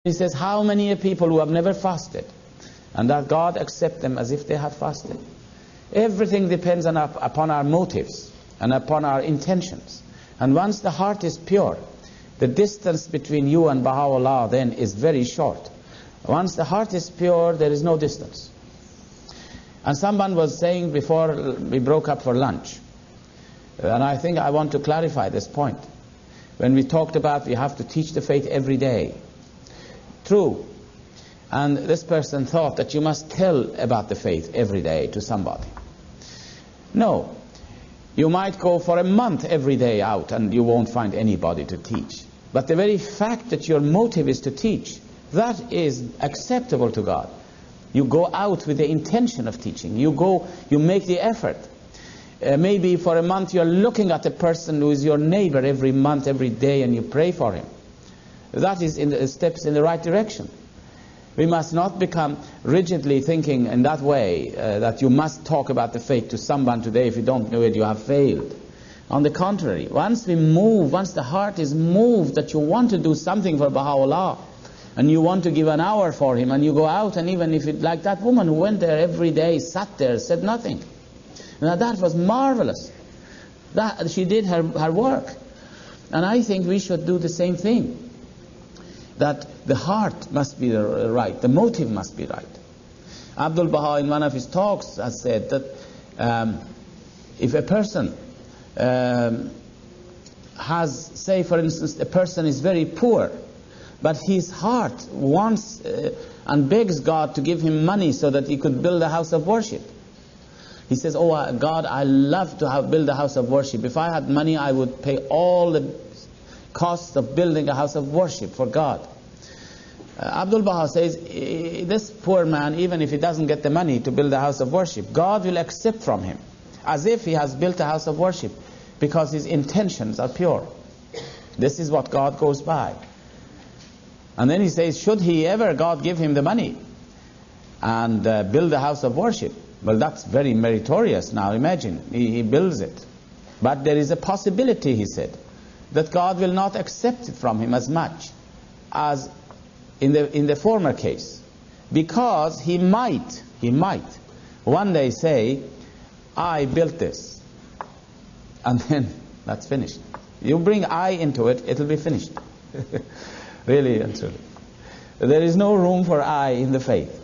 He says, how many people who have never fasted, and that God accepts them as if they have fasted? Everything depends upon our motives and upon our intentions. And once the heart is pure, the distance between you and Baha'u'llah then is very short. Once the heart is pure, there is no distance. And someone was saying before we broke up for lunch, and I think I want to clarify this point. When we talked about we have to teach the faith every day. True. And this person thought that you must tell about the faith every day to somebody. No. You might go for a month every day out and you won't find anybody to teach. But the very fact that your motive is to teach, that is acceptable to God. You go out with the intention of teaching. You make the effort. Maybe for a month you're looking at a person who is your neighbor every month, every day, and you pray for him. That is steps in the right direction. We must not become rigidly thinking in that way, that you must talk about the faith to someone today. If you don't know it, you have failed. On the contrary, once the heart is moved that you want to do something for Baha'u'llah, and you want to give an hour for him, and you go out, and even if it, like that woman who went there every day, sat there, said nothing. Now that was marvelous. That she did her work. And I think we should do the same thing. That the heart must be right, the motive must be right. Abdul Baha in one of his talks has said that if a person has, say for instance, a person is very poor, but his heart wants and begs God to give him money so that he could build a house of worship. He says, oh God, I love to build a house of worship. If I had money, I would pay all the costs of building a house of worship for God. Abdul Baha says, this poor man, even if he doesn't get the money to build a house of worship, God will accept from him as if he has built a house of worship, because his intentions are pure. This is what God goes by. And then he says, should he ever, God give him the money and build a house of worship? Well, that's very meritorious now. Imagine, he builds it. But there is a possibility, he said, that God will not accept it from him as much as in the former case. Because he might one day say, I built this. And then that's finished. You bring I into it, it'll be finished. Really and truly. There is no room for I in the faith.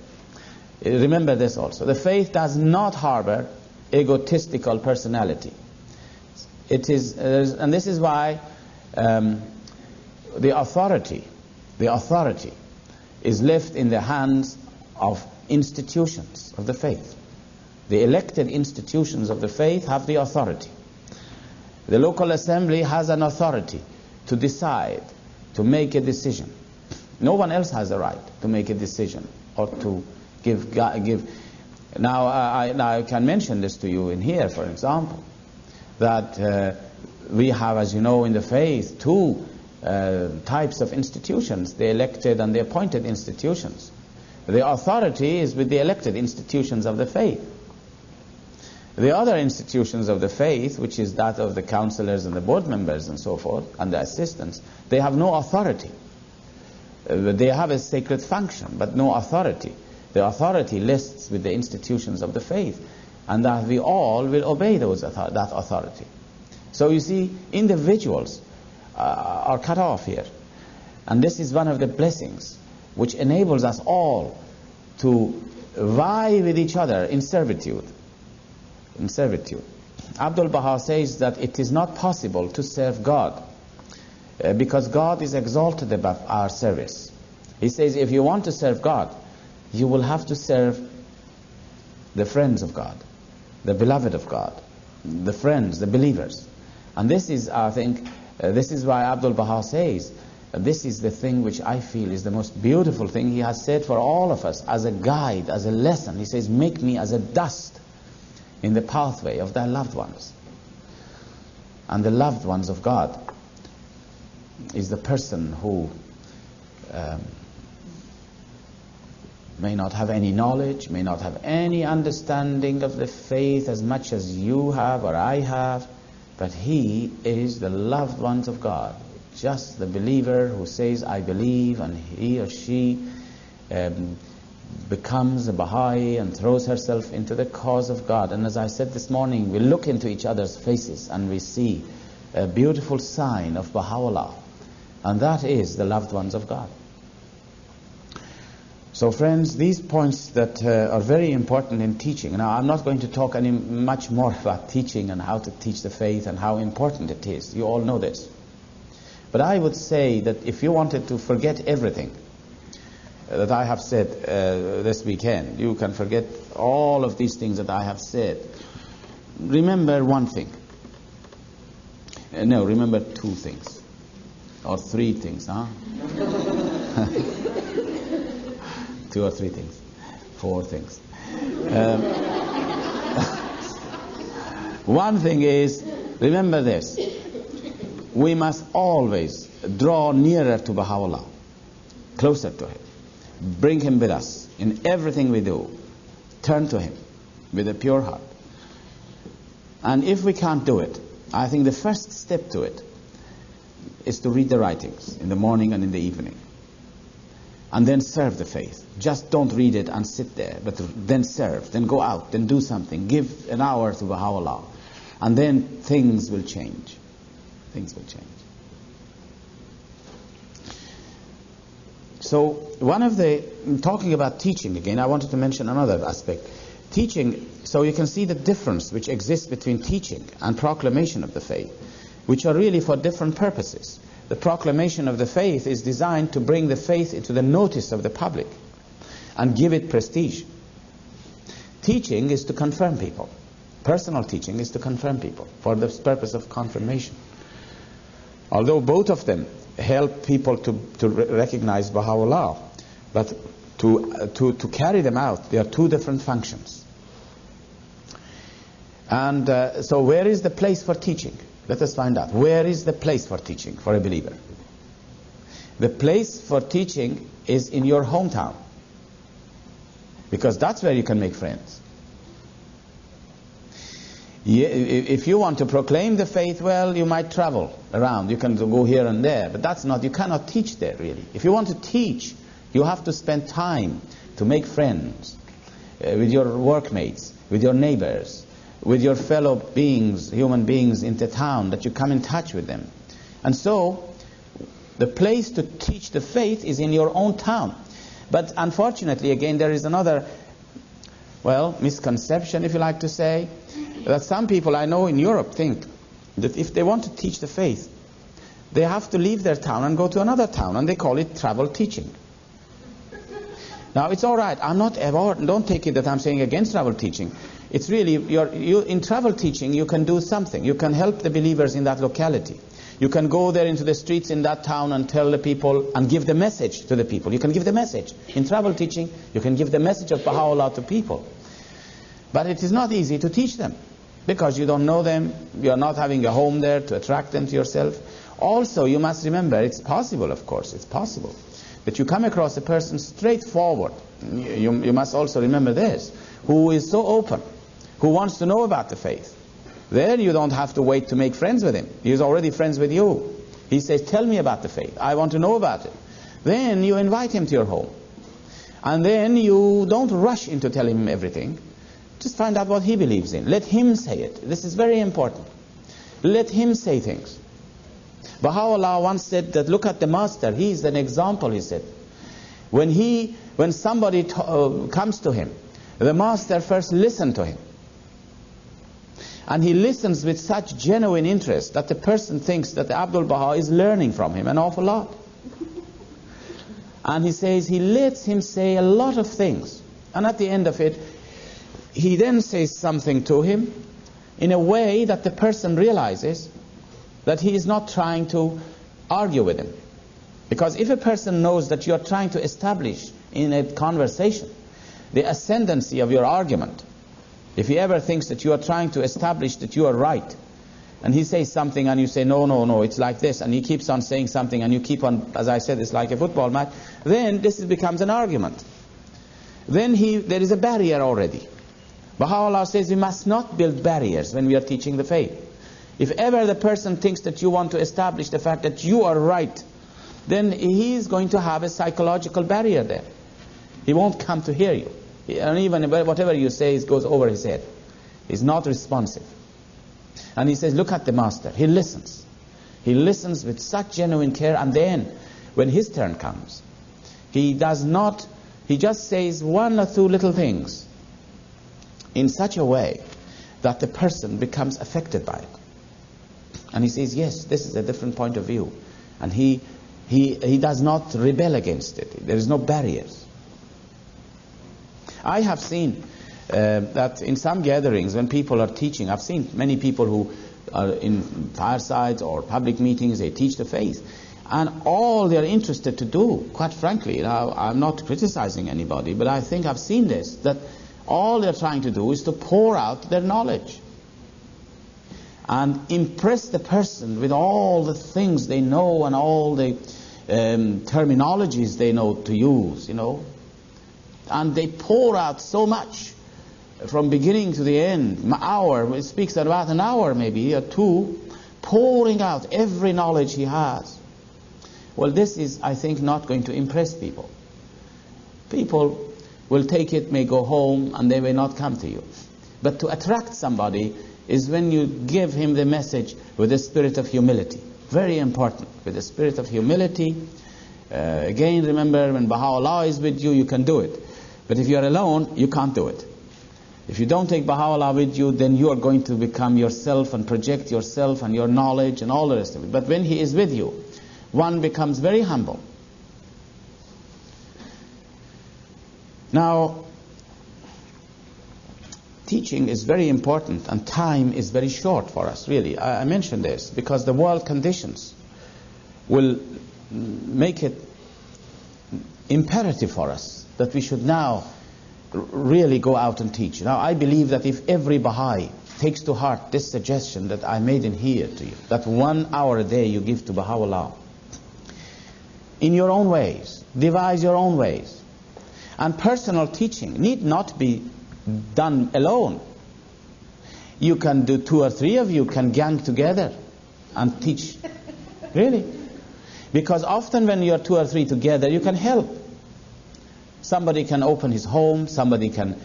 Remember this also. The faith does not harbor egotistical personality. It is, and this is why the authority is left in the hands of institutions of the faith. The elected institutions of the faith have the authority. The local assembly has an authority to decide, to make a decision. No one else has the right to make a decision or to give. Now I can mention this to you in here, for example, that we have, as you know, in the faith, two types of institutions, the elected and the appointed institutions. The authority is with the elected institutions of the faith. The other institutions of the faith, which is that of the counselors and the board members and so forth, and the assistants, they have no authority. They have a sacred function, but no authority. The authority lists with the institutions of the faith, and that we all will obey that authority. So you see, individuals are cut off here. And this is one of the blessings which enables us all to vie with each other in servitude. In servitude. Abdul Baha says that it is not possible to serve God because God is exalted above our service. He says if you want to serve God, you will have to serve the friends of God, the beloved of God, the friends, the believers. And this is, I think, this is why Abdul Baha says, this is the thing which I feel is the most beautiful thing he has said for all of us as a guide, as a lesson. He says, make me as a dust in the pathway of thy loved ones. And the loved ones of God is the person who may not have any knowledge, may not have any understanding of the faith as much as you have or I have, but he is the loved ones of God. Just the believer who says, I believe, and he or she becomes a Baha'i and throws herself into the cause of God. And as I said this morning, we look into each other's faces and we see a beautiful sign of Baha'u'llah. And that is the loved ones of God. So friends, these points that are very important in teaching. Now, I'm not going to talk much more about teaching and how to teach the faith and how important it is. You all know this. But I would say that if you wanted to forget everything that I have said this weekend, you can forget all of these things that I have said. Remember one thing. No, remember two things. Or three things, huh? 2 or 3 things. 4 things. One thing is, remember this. We must always draw nearer to Baha'u'llah, closer to him. Bring him with us in everything we do. Turn to him with a pure heart. And if we can't do it, I think the first step to it is to read the writings in the morning and in the evening. And then serve the faith. Just don't read it and sit there, but then serve, then go out, then do something. Give an hour to Baha'u'llah. And then things will change. Things will change. So one of the, talking about teaching again, I wanted to mention another aspect. Teaching, so you can see the difference which exists between teaching and proclamation of the faith, which are really for different purposes. The proclamation of the faith is designed to bring the faith into the notice of the public and give it prestige. Teaching is to confirm people. Personal teaching is to confirm people for the purpose of confirmation. Although both of them help people to recognize Baha'u'llah, but to carry them out, they are two different functions. And so where is the place for teaching? Let us find out. Where is the place for teaching for a believer? The place for teaching is in your hometown, because that's where you can make friends. If you want to proclaim the faith, well, you might travel around. You can go here and there, but that's not, you cannot teach there really. If you want to teach, you have to spend time to make friends with your workmates, with your neighbors, with your fellow beings, human beings in the town, that you come in touch with them. And so, the place to teach the faith is in your own town. But unfortunately, again, there is another, well, misconception, if you like to say, that some people I know in Europe think that if they want to teach the faith, they have to leave their town and go to another town, and they call it travel teaching. Now, it's all right. I'm not, don't take it that I'm saying against travel teaching. It's really, in travel teaching, you can do something. You can help the believers in that locality. You can go there into the streets in that town and tell the people and give the message to the people. You can give the message. In travel teaching, you can give the message of Baha'u'llah to people. But it is not easy to teach them, because you don't know them. You are not having a home there to attract them to yourself. Also, you must remember, it's possible, of course, it's possible, that you come across a person straightforward. You must also remember this, who is so open, who wants to know about the faith. There you don't have to wait to make friends with him. He's already friends with you. He says, tell me about the faith. I want to know about it. Then you invite him to your home. And then you don't rush into telling him everything. Just find out what he believes in. Let him say it. This is very important. Let him say things. Baha'u'llah once said that, look at the master. He is an example, he said. When somebody comes to him, the master first listened to him. And he listens with such genuine interest that the person thinks that Abdul Baha is learning from him an awful lot. And he says he lets him say a lot of things. And at the end of it, he then says something to him in a way that the person realizes that he is not trying to argue with him. Because if a person knows that you are trying to establish in a conversation the ascendancy of your argument, if he ever thinks that you are trying to establish that you are right, and he says something and you say, no, it's like this, and he keeps on saying something and you keep on, as I said, it's like a football match, then this becomes an argument. Then there is a barrier already. Baha'u'llah says we must not build barriers when we are teaching the faith. If ever the person thinks that you want to establish the fact that you are right, then he's going to have a psychological barrier there. He won't come to hear you. And even whatever you say goes over his head. He's not responsive. And he says, look at the master. He listens. He listens with such genuine care, and then when his turn comes, he just says one or two little things in such a way that the person becomes affected by it. And he says, yes, this is a different point of view. And he does not rebel against it. There is no barriers. I have seen that in some gatherings when people are teaching, I've seen many people who are in firesides or public meetings, they teach the faith. And all they're interested to do, quite frankly, I'm not criticizing anybody, but I think I've seen this, that all they're trying to do is to pour out their knowledge and impress the person with all the things they know and all the terminologies they know to use, And they pour out so much from beginning to the end, it speaks about an hour maybe, or two, pouring out every knowledge he has. Well, this is, I think, not going to impress people. People will take it, may go home, and they may not come to you. But to attract somebody is when you give him the message with the spirit of humility. Very important, with the spirit of humility. Again, remember, when Baha'u'llah is with you, you can do it. But if you're alone, you can't do it. If you don't take Baha'u'llah with you, then you are going to become yourself and project yourself and your knowledge and all the rest of it. But when he is with you, one becomes very humble. Now, teaching is very important, and time is very short for us, really. I mention this because the world conditions will make it imperative for us that we should now really go out and teach. Now, I believe that if every Baha'i takes to heart this suggestion that I made in here to you, that 1 hour a day you give to Baha'u'llah, in your own ways, devise your own ways. And personal teaching need not be done alone. You can do 2 or 3 of you can gang together and teach. Really. Because often when you are 2 or 3 together, you can help. Somebody can open his home, somebody can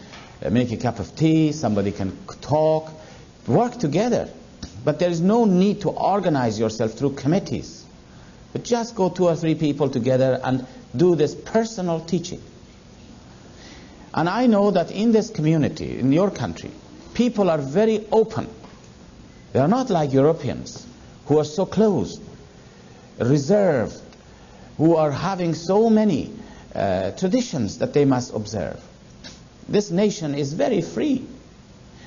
make a cup of tea, somebody can talk, work together. But there is no need to organize yourself through committees. But just go 2 or 3 people together and do this personal teaching. And I know that in this community, in your country, people are very open. They are not like Europeans who are so closed, reserved, who are having so many traditions that they must observe. This nation is very free.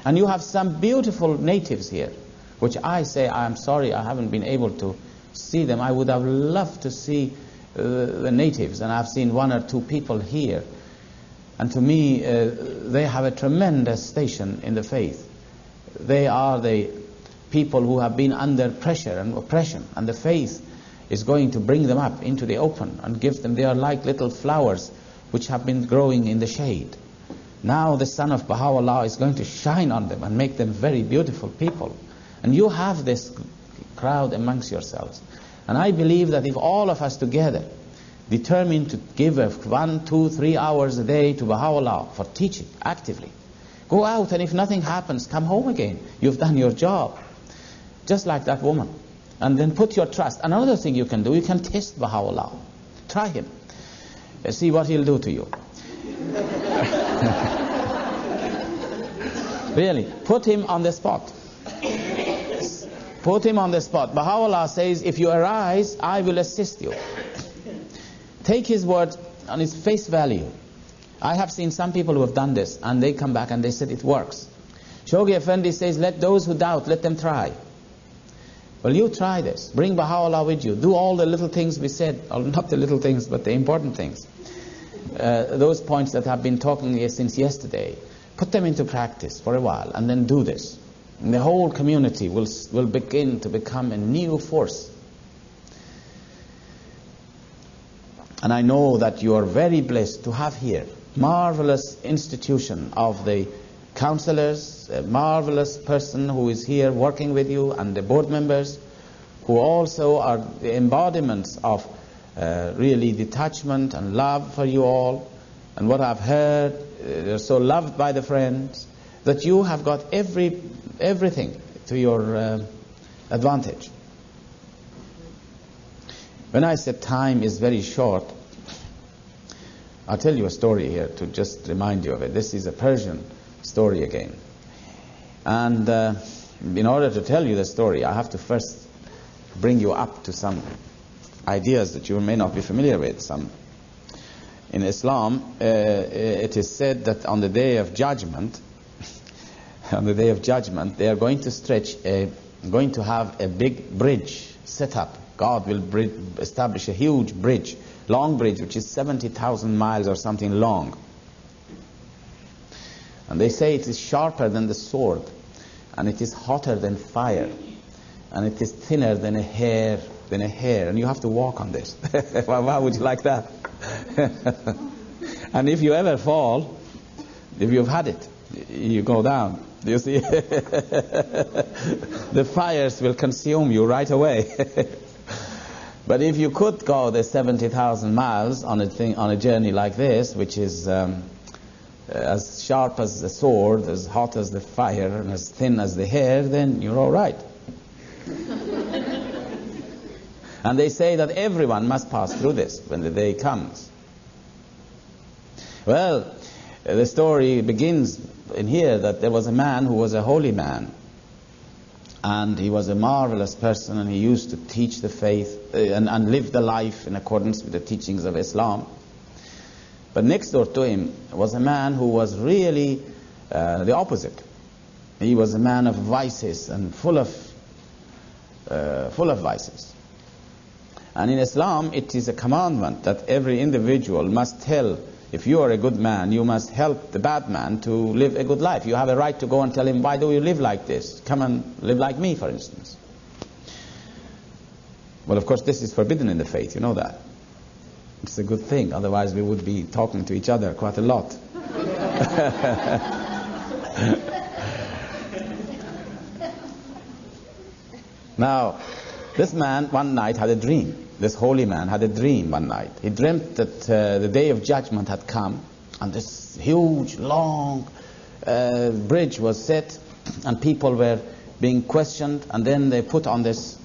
And you have some beautiful natives here, which I say, I'm sorry I haven't been able to see them. I would have loved to see the natives, and I've seen 1 or 2 people here. And to me, they have a tremendous station in the faith. They are the people who have been under pressure and oppression, and the faith is going to bring them up into the open and give them, they are like little flowers which have been growing in the shade. Now the sun of Baha'u'llah is going to shine on them and make them very beautiful people. And you have this crowd amongst yourselves. And I believe that if all of us together determined to give 1, 2, 3 hours a day to Baha'u'llah for teaching actively, go out, and if nothing happens, come home again. You've done your job. Just like that woman. And then put your trust. Another thing you can do, you can test Baha'u'llah. Try him. See what he'll do to you. Really, put him on the spot. Put him on the spot. Baha'u'llah says, if you arise, I will assist you. Take his word on its face value. I have seen some people who have done this, and they come back and they said it works. Shoghi Effendi says, let those who doubt, let them try. Well, you try this. Bring Baha'u'llah with you. Do all the little things we said, or not the little things, but the important things. Those points that I've been talking since yesterday. Put them into practice for a while, and then do this. And the whole community will begin to become a new force. And I know that you are very blessed to have here marvelous institution of the counselors, a marvelous person who is here working with you, and the board members who also are the embodiments of really detachment and love for you all. And what I've heard, they're so loved by the friends that you have got everything to your advantage. When I said time is very short, I'll tell you a story here to just remind you of it. This is a Persian story again. And in order to tell you the story, I have to first bring you up to some ideas that you may not be familiar with. In Islam, it is said that on the Day of Judgment, they are going to have a big bridge set up. God will establish a huge bridge, long bridge, which is 70,000 miles or something long. And they say it is sharper than the sword, and it is hotter than fire, and it is thinner than a hair, and you have to walk on this. Why would you like that? And if you ever fall, if you've had it, you go down. You see, the fires will consume you right away. But if you could go the 70,000 miles on a journey like this, which is as sharp as the sword, as hot as the fire, and as thin as the hair, then you're all right. And they say that everyone must pass through this when the day comes. Well, the story begins in here that there was a man who was a holy man. And he was a marvelous person, and he used to teach the faith and live the life in accordance with the teachings of Islam. But next door to him was a man who was really the opposite. He was a man of vices and full of vices. And in Islam, it is a commandment that every individual must tell, if you are a good man, you must help the bad man to live a good life. You have a right to go and tell him, why do you live like this? Come and live like me, for instance. Well, of course, this is forbidden in the faith, you know that. It's a good thing, otherwise we would be talking to each other quite a lot. Now, this man one night had a dream. This holy man had a dream one night. He dreamt that the day of judgment had come, and this huge, long bridge was set, and people were being questioned, and then they put on this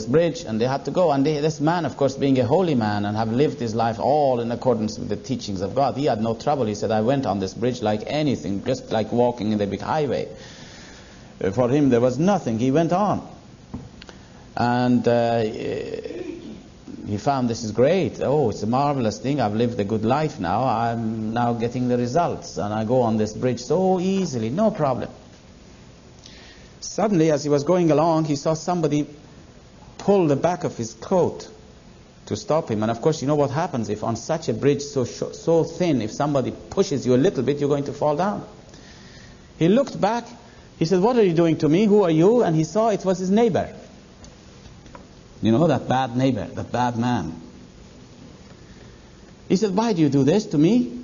bridge, and they had to go. And this man, of course, being a holy man and have lived his life all in accordance with the teachings of God, he had no trouble. He said, I went on this bridge like anything, just like walking in the big highway. For him, there was nothing. He went on. And he found this is great. Oh, it's a marvelous thing. I've lived a good life now. I'm now getting the results. And I go on this bridge so easily, no problem. Suddenly, as he was going along, he saw somebody pull the back of his coat to stop him. And of course, you know what happens if on such a bridge so thin, if somebody pushes you a little bit, you're going to fall down. He looked back. He said, what are you doing to me? Who are you? And he saw it was his neighbor. You know, that bad neighbor, that bad man. He said, why do you do this to me?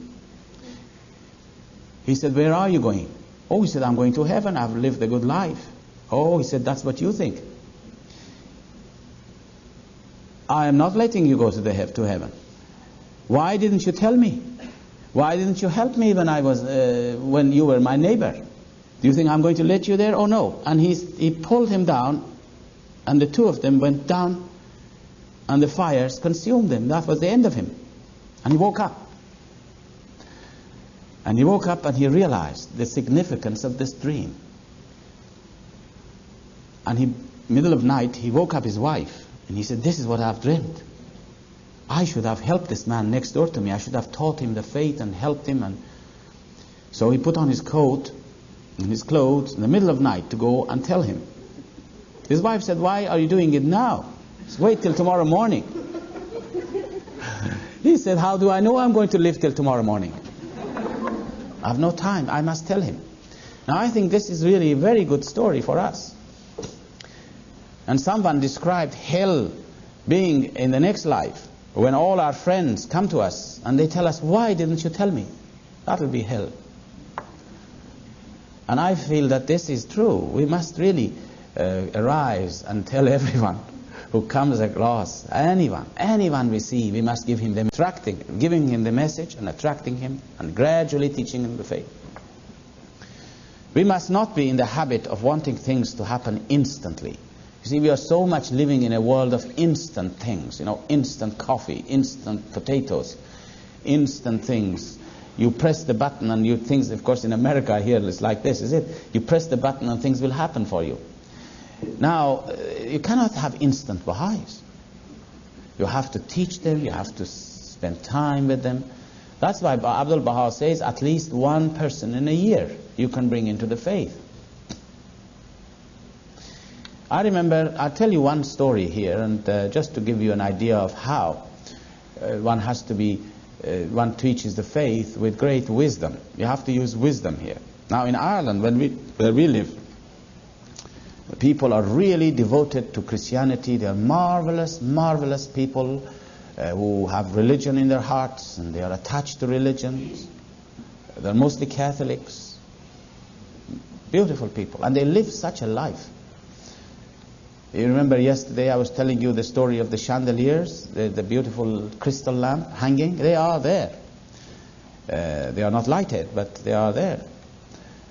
He said, where are you going? Oh, he said, I'm going to heaven. I've lived a good life. Oh, he said, that's what you think. I am not letting you go to heaven. Why didn't you tell me? Why didn't you help me when you were my neighbor? Do you think I'm going to let you there? Oh, no. And he pulled him down, and the two of them went down, and the fires consumed them. That was the end of him. And he woke up. And he woke up and he realized the significance of this dream. And middle of night, he woke up his wife, and he said, this is what I've dreamt. I should have helped this man next door to me. I should have taught him the faith and helped him. And so he put on his coat and his clothes in the middle of night to go and tell him. His wife said, why are you doing it now? Just wait till tomorrow morning. He said, how do I know I'm going to live till tomorrow morning? I have no time. I must tell him. Now I think this is really a very good story for us. And someone described hell being in the next life, when all our friends come to us and they tell us, why didn't you tell me? That'll be hell. And I feel that this is true. We must really arise and tell everyone who comes across, anyone we see, we must give him giving him the message and attracting him and gradually teaching him the faith. We must not be in the habit of wanting things to happen instantly. You see, we are so much living in a world of instant things, instant coffee, instant potatoes, instant things. You press the button and things, of course in America here it's like this, is it? You press the button and things will happen for you. Now, you cannot have instant Baha'is. You have to teach them, you have to spend time with them. That's why Abdul Baha says at least one person in a year you can bring into the faith. I remember, I'll tell you one story here, and just to give you an idea of how one teaches the faith with great wisdom. You have to use wisdom here. Now in Ireland, where we live, people are really devoted to Christianity. They are marvelous, marvelous people who have religion in their hearts, and they are attached to religions. They're mostly Catholics. Beautiful people. And they live such a life. You remember yesterday I was telling you the story of the chandeliers, the beautiful crystal lamp hanging. They are there. They are not lighted, but they are there.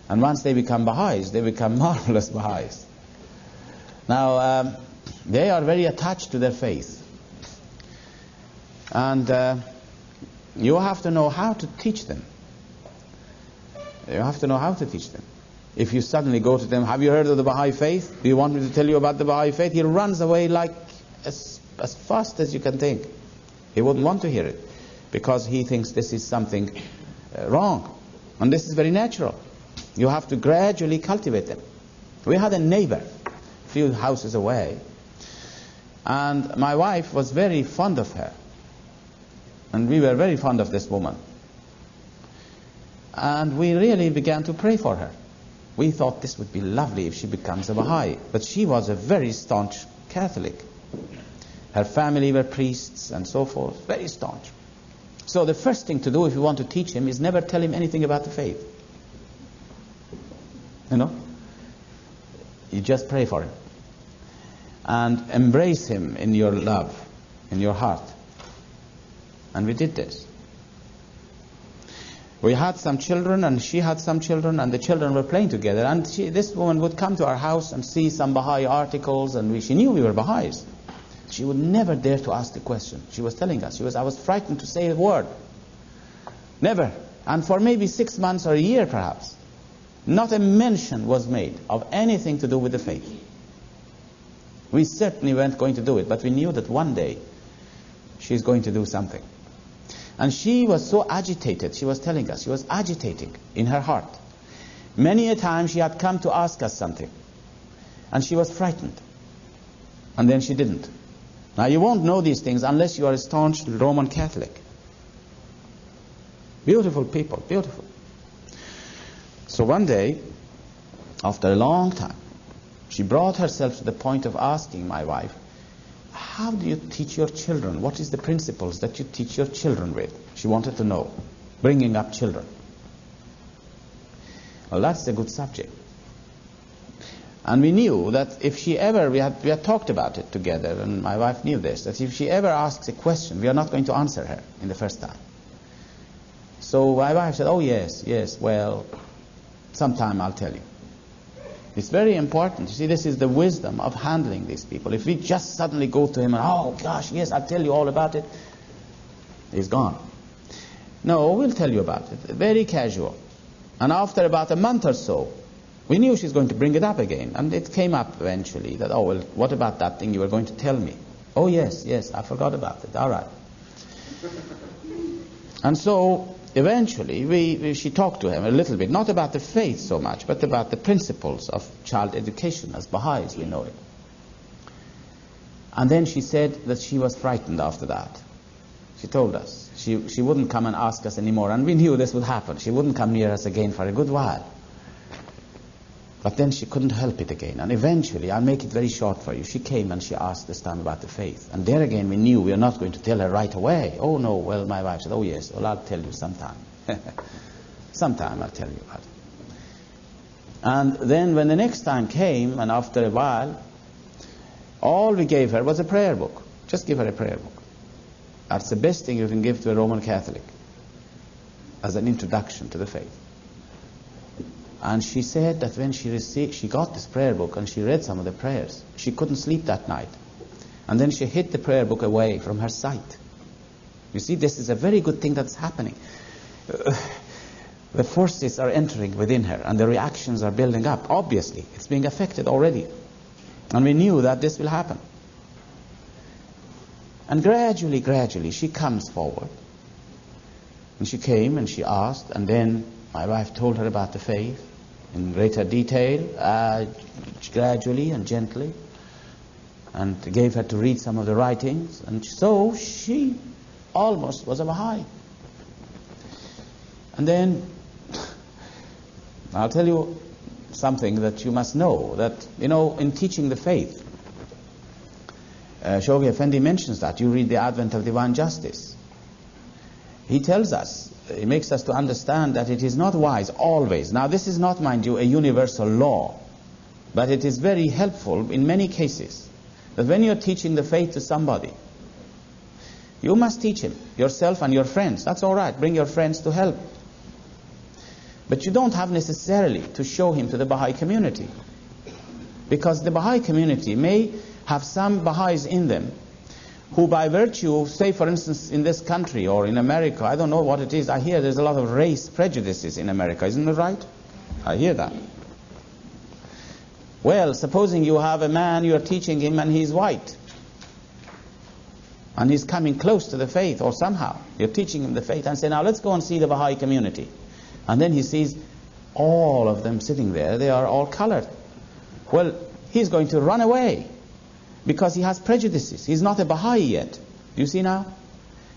And once they become Baha'is, they become marvelous Baha'is. Now, they are very attached to their faith. And you have to know how to teach them. You have to know how to teach them. If you suddenly go to them, have you heard of the Baha'i faith? Do you want me to tell you about the Baha'i faith? He runs away like as fast as you can think. He wouldn't want to hear it because he thinks this is something wrong. And this is very natural. You have to gradually cultivate them. We had a neighbor a few houses away, and my wife was very fond of her. And we were very fond of this woman. And we really began to pray for her. We thought this would be lovely if she becomes a Baha'i. But she was a very staunch Catholic. Her family were priests and so forth. Very staunch. So the first thing to do if you want to teach him is never tell him anything about the faith. You just pray for him. And embrace him in your love, in your heart. And we did this. We had some children, and she had some children, and the children were playing together. And this woman would come to our house and see some Baha'i articles, and she knew we were Baha'is. She would never dare to ask a question. She was telling us, I was frightened to say a word. Never. And for maybe 6 months or a year perhaps, not a mention was made of anything to do with the faith. We certainly weren't going to do it, but we knew that one day she's going to do something. And she was so agitated, she was telling us, she was agitating in her heart. Many a time she had come to ask us something, and she was frightened. And then she didn't. Now you won't know these things unless you are a staunch Roman Catholic. Beautiful people, beautiful. So one day, after a long time, she brought herself to the point of asking my wife, how do you teach your children? What is the principles that you teach your children with? She wanted to know. Bringing up children. Well, that's a good subject. And we knew that if she ever, we had talked about it together, and my wife knew this, that if she ever asks a question, we are not going to answer her in the first time. So my wife said, oh yes, well, sometime I'll tell you. It's very important. You see, this is the wisdom of handling these people. If we just suddenly go to him and, oh gosh, yes, I'll tell you all about it, he's gone. No, we'll tell you about it. Very casual. And after about a month or so, we knew she's going to bring it up again. And it came up eventually that, oh, well, what about that thing you were going to tell me? Oh, yes, I forgot about it. All right. And so eventually she talked to him a little bit, not about the faith so much, but about the principles of child education as Baha'is we know it. And then she said that she was frightened after that. She told us. She wouldn't come and ask us anymore, and we knew this would happen. She wouldn't come near us again for a good while. But then she couldn't help it again. And eventually, I'll make it very short for you, she came and she asked this time about the faith. And there again we knew we were not going to tell her right away. Oh no, well, my wife said, oh yes, well, I'll tell you sometime. Sometime I'll tell you about it. And then when the next time came, and after a while, all we gave her was a prayer book. Just give her a prayer book. That's the best thing you can give to a Roman Catholic as an introduction to the faith. And she said that when she got this prayer book and she read some of the prayers, she couldn't sleep that night. And then she hid the prayer book away from her sight. You see, this is a very good thing that's happening. The forces are entering within her and the reactions are building up. Obviously, it's being affected already. And we knew that this will happen. And gradually, she comes forward. And she came and she asked, and then my wife told her about the faith in greater detail, gradually and gently, and gave her to read some of the writings. And so she almost was a Baha'i. And then I'll tell you something that you must know, that, in teaching the faith, Shoghi Effendi mentions that. You read the Advent of Divine Justice. He tells us, he makes us to understand that it is not wise always. Now this is not, mind you, a universal law, but it is very helpful in many cases, that when you're teaching the faith to somebody, you must teach him, yourself and your friends. That's all right, bring your friends to help. But you don't have necessarily to show him to the Baha'i community, because the Baha'i community may have some Baha'is in them who, by virtue, say for instance in this country or in America, I don't know what it is, I hear there's a lot of race prejudices in America, isn't it right? I hear that. Well, supposing you have a man, you're teaching him and he's white, and he's coming close to the faith, or somehow you're teaching him the faith and say, now let's go and see the Baha'i community. And then he sees all of them sitting there, they are all colored. Well, he's going to run away because he has prejudices. He's not a Baha'i yet. You see now?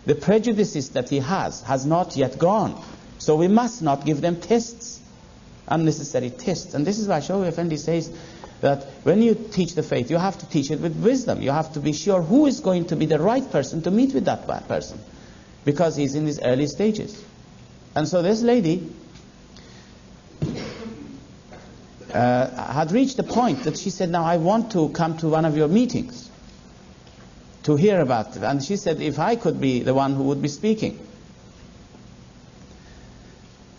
The prejudices that he has not yet gone. So we must not give them tests, unnecessary tests. And this is why Shoghi Effendi says that when you teach the faith, you have to teach it with wisdom. You have to be sure who is going to be the right person to meet with that person, because he's in his early stages. And so this lady had reached the point that she said, now I want to come to one of your meetings to hear about it. And she said, if I could be the one who would be speaking.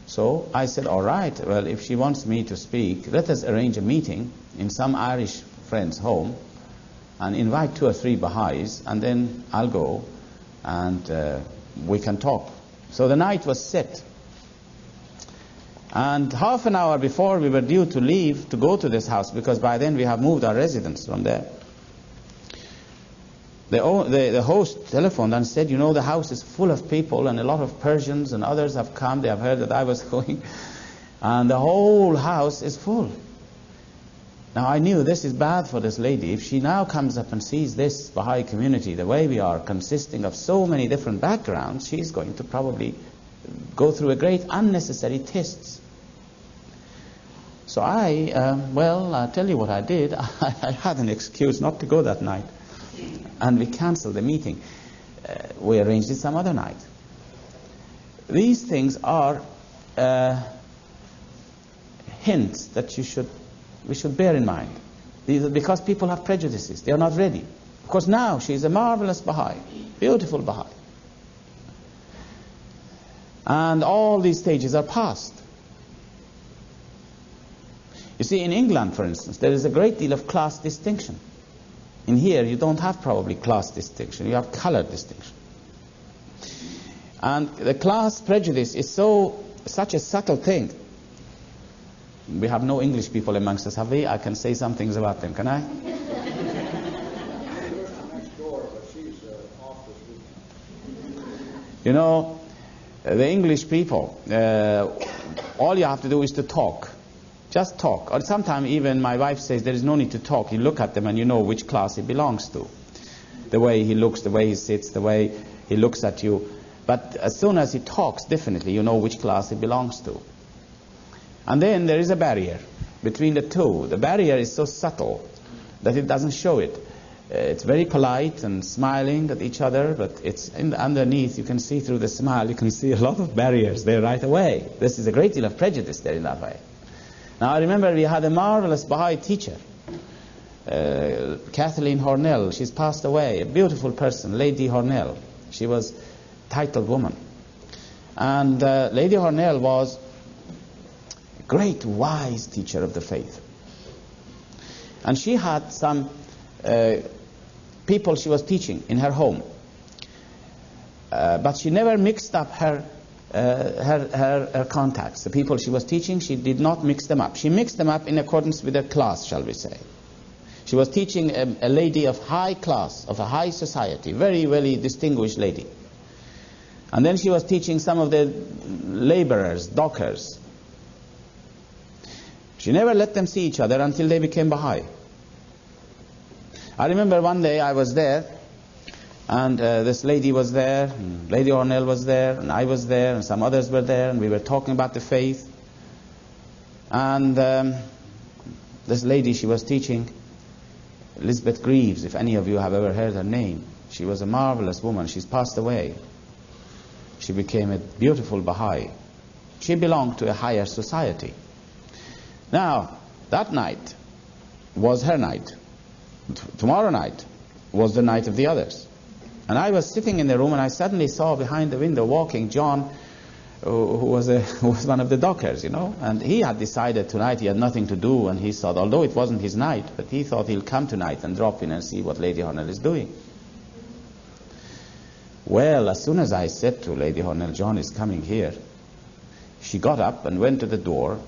So I said, all right, well, if she wants me to speak, let us arrange a meeting in some Irish friend's home and invite 2 or 3 Baha'is, and then I'll go and we can talk. So the night was set. And half an hour before we were due to leave to go to this house, because by then we have moved our residence from there, the host telephoned and said, the house is full of people and a lot of Persians and others have come. They have heard that I was going, and the whole house is full. Now I knew this is bad for this lady. If she now comes up and sees this Baha'i community the way we are, consisting of so many different backgrounds, she's going to probably go through a great unnecessary tests. So I'll tell you what I did. I had an excuse not to go that night, and we canceled the meeting. We arranged it some other night. These things are hints that we should bear in mind. These are because people have prejudices. They are not ready. Of course, now she's a marvelous Baha'i, beautiful Baha'i. And all these stages are past. You see, in England, for instance, there is a great deal of class distinction. In here, you don't have probably class distinction. You have color distinction. And the class prejudice is such a subtle thing. We have no English people amongst us, have we? I can say some things about them, can I? The English people, all you have to do is to talk. Just talk. Or sometimes even my wife says there is no need to talk. You look at them and you know which class he belongs to. The way he looks, the way he sits, the way he looks at you. But as soon as he talks, definitely you know which class he belongs to. And then there is a barrier between the two. The barrier is so subtle that it doesn't show it. It's very polite and smiling at each other, but it's underneath, you can see through the smile, you can see a lot of barriers there right away. This is a great deal of prejudice there in that way. Now I remember we had a marvelous Baha'i teacher, Kathleen Hornell. She's passed away, a beautiful person, Lady Hornell. She was a titled woman. And Lady Hornell was a great, wise teacher of the faith. And she had some people she was teaching in her home. But she never mixed up her contacts. The people she was teaching, she did not mix them up. She mixed them up in accordance with her class, shall we say. She was teaching a lady of high class, of a high society, very, very distinguished lady. And then she was teaching some of the laborers, dockers. She never let them see each other until they became Baha'i. I remember one day I was there, and this lady was there, and Lady Ornell was there, and I was there, and some others were there, and we were talking about the faith. And this lady she was teaching, Elizabeth Greaves, if any of you have ever heard her name, she was a marvelous woman. She's passed away. She became a beautiful Baha'i. She belonged to a higher society. Now, that night was her night. Tomorrow night was the night of the others. And I was sitting in the room, and I suddenly saw behind the window walking John, who was one of the dockers, you know. And he had decided tonight he had nothing to do, and he thought, although it wasn't his night, but he thought he'll come tonight and drop in and see what Lady Hornell is doing. Well, as soon as I said to Lady Hornell, John is coming here, she got up and went to the door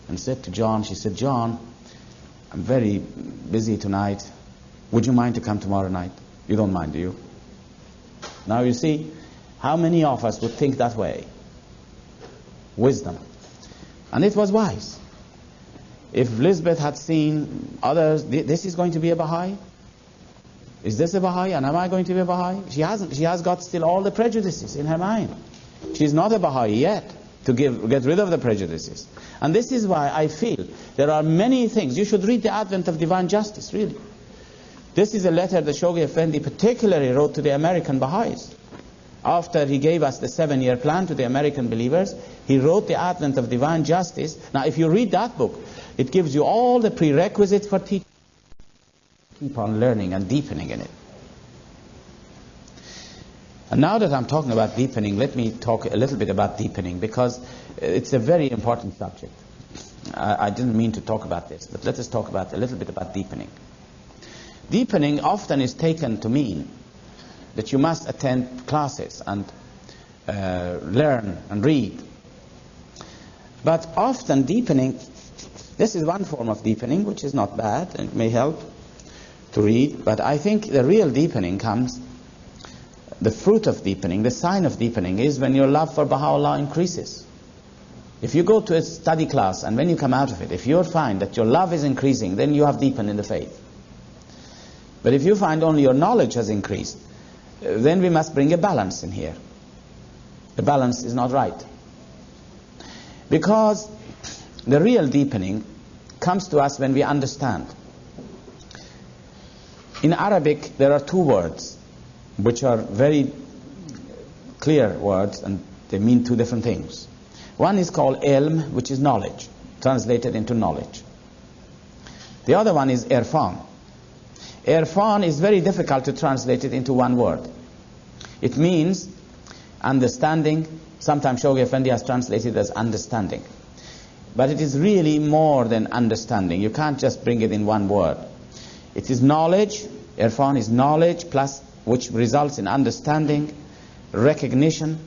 and said to John, she said, John, I'm very busy tonight. Would you mind to come tomorrow night? You don't mind, do you? Now you see, how many of us would think that way? Wisdom. And it was wise. If Elizabeth had seen others, this is going to be a Baha'i? Is this a Baha'i? And am I going to be a Baha'i? She has got still all the prejudices in her mind. She's not a Baha'i yet, to get rid of the prejudices. And this is why I feel there are many things. You should read The Advent of Divine Justice, really. This is a letter that Shoghi Effendi particularly wrote to the American Baha'is. After he gave us the 7-year plan to the American believers, he wrote The Advent of Divine Justice. Now, if you read that book, it gives you all the prerequisites for teaching. Keep on learning and deepening in it. And now that I'm talking about deepening, let me talk a little bit about deepening, because it's a very important subject. I didn't mean to talk about this, but let us talk about a little bit about deepening. Deepening often is taken to mean that you must attend classes and learn and read. But often deepening, this is one form of deepening, which is not bad, and it may help to read, but I think the real deepening comes, the fruit of deepening, the sign of deepening is when your love for Baha'u'llah increases. If you go to a study class and when you come out of it, if you find that your love is increasing, then you have deepened in the faith. But if you find only your knowledge has increased, then we must bring a balance in here. The balance is not right. Because the real deepening comes to us when we understand. In Arabic, there are 2 words which are very clear words, and they mean 2 different things. One is called ilm, which is knowledge, translated into knowledge. The other one is irfan. Irfan is very difficult to translate it into one word. It means understanding. Sometimes Shoghi Effendi has translated it as understanding. But it is really more than understanding. You can't just bring it in one word. It is knowledge. Irfan is knowledge, plus which results in understanding, recognition,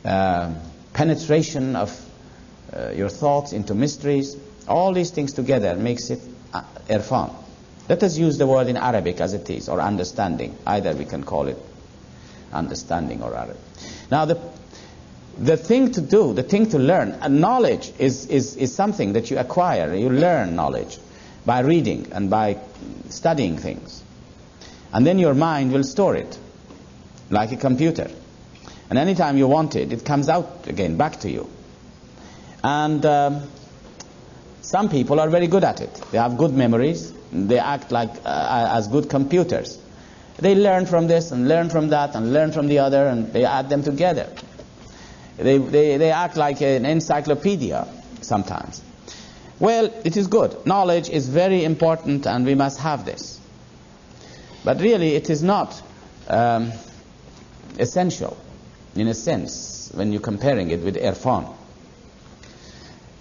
penetration of your thoughts into mysteries. All these things together makes it irfan. Let us use the word in Arabic as it is, or understanding. Either we can call it understanding or Arabic. Now the thing to do, the thing to learn, knowledge is something that you acquire. You learn knowledge by reading and by studying things. And then your mind will store it, like a computer. And anytime you want it, it comes out again, back to you. And some people are very good at it. They have good memories. They act like as good computers. They learn from this and learn from that and learn from the other, and they add them together. They act like an encyclopedia sometimes. Well, it is good. Knowledge is very important, and we must have this. But really, it is not essential, in a sense, when you're comparing it with irfan.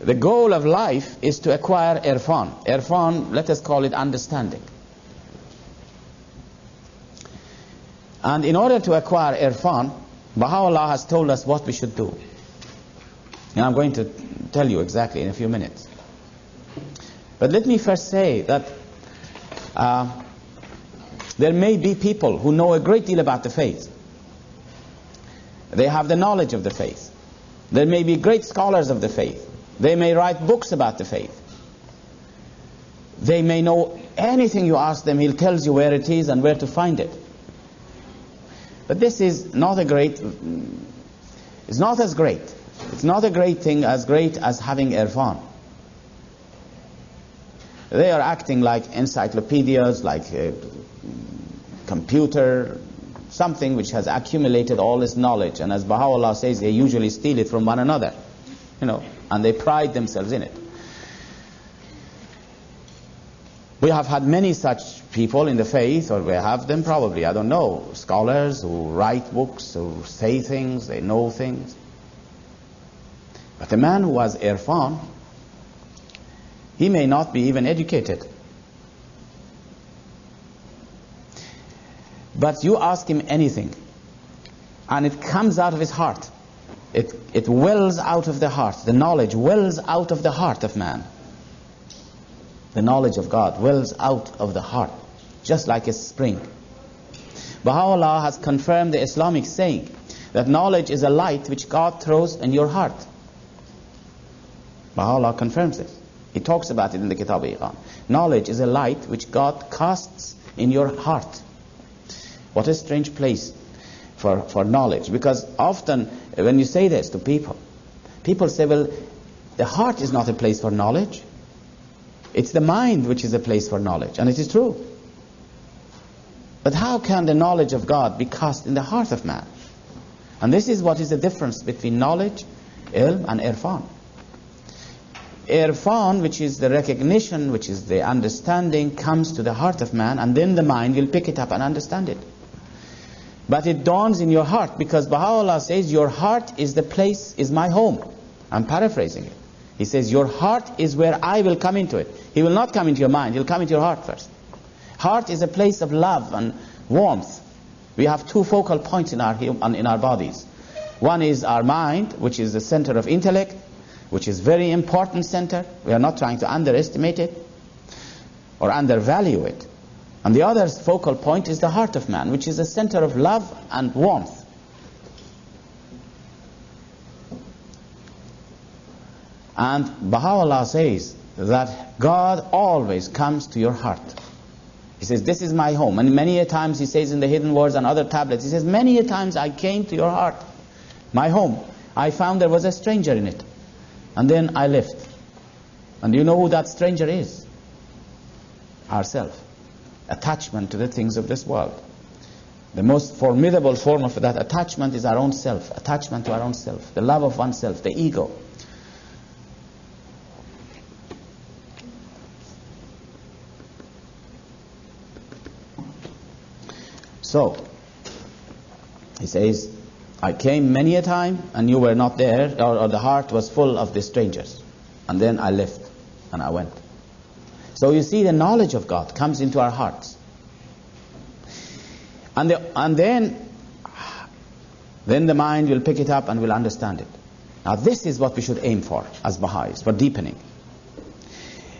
The goal of life is to acquire irfan. Irfan, let us call it understanding. And in order to acquire irfan, Baha'u'llah has told us what we should do. And I'm going to tell you exactly in a few minutes. But let me first say that there may be people who know a great deal about the faith. They have the knowledge of the faith. There may be great scholars of the faith. They may write books about the faith. They may know anything you ask them, he tells you where it is and where to find it. But this is not a great, it's not as great. It's not a great thing as great as having irfan. They are acting like encyclopedias, like a computer, something which has accumulated all this knowledge. And as Baha'u'llah says, they usually steal it from one another, and they pride themselves in it. We have had many such people in the faith, or we have them probably, I don't know, scholars who write books, who say things, they know things. But the man who has irfan, he may not be even educated. But you ask him anything, and it comes out of his heart. It wells out of the heart. The knowledge wells out of the heart of man. The knowledge of God wells out of the heart, just like a spring. Baha'u'llah has confirmed the Islamic saying that knowledge is a light which God throws in your heart. Baha'u'llah confirms this. He talks about it in the Kitab-i-Iqan. Knowledge is a light which God casts in your heart. What a strange place for knowledge. Because often when you say this to people, people say, well, the heart is not a place for knowledge. It's the mind which is a place for knowledge. And it is true. But how can the knowledge of God be cast in the heart of man? And this is what is the difference between knowledge, ilm, and irfan. Irfan, which is the recognition, which is the understanding, comes to the heart of man, and then the mind will pick it up and understand it. But it dawns in your heart, because Baha'u'llah says, your heart is the place, is my home. I'm paraphrasing it. He says, your heart is where I will come into it. He will not come into your mind, he'll come into your heart first. Heart is a place of love and warmth. We have two focal points in our bodies. One is our mind, which is the center of intellect, which is very important center. We are not trying to underestimate it or undervalue it. And the other focal point is the heart of man, which is a center of love and warmth. And Baha'u'llah says that God always comes to your heart. He says, this is my home. And many a times he says in the hidden words and other tablets, he says, many a times I came to your heart, my home. I found there was a stranger in it. And then I left. And you know who that stranger is? Ourself. Attachment to the things of this world. The most formidable form of that attachment is our own self. Attachment to our own self. The love of oneself, the ego. So, he says, I came many a time and you were not there, or the heart was full of the strangers. And then I left and I went. So you see, the knowledge of God comes into our hearts. And then the mind will pick it up and will understand it. Now this is what we should aim for as Baha'is, for deepening.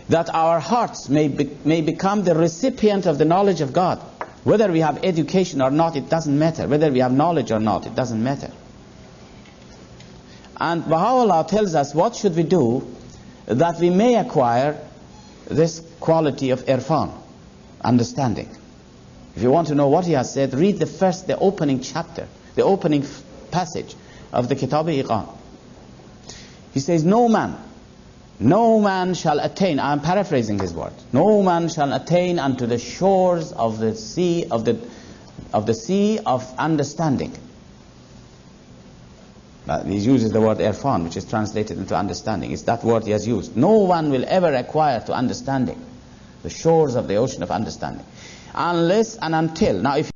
That our hearts may become the recipient of the knowledge of God. Whether we have education or not, it doesn't matter. Whether we have knowledge or not, it doesn't matter. And Baha'u'llah tells us what should we do that we may acquire this quality of irfan, understanding. If you want to know what he has said, read the opening chapter, the opening passage of the Kitab-i-Iqan. He says, no man No man shall attain, I am paraphrasing his words, no man shall attain unto the shores of the sea of the sea of understanding. He uses the word irfan, which is translated into understanding. It's that word he has used. No one will ever acquire to understanding, the shores of the ocean of understanding, unless and until. Now, if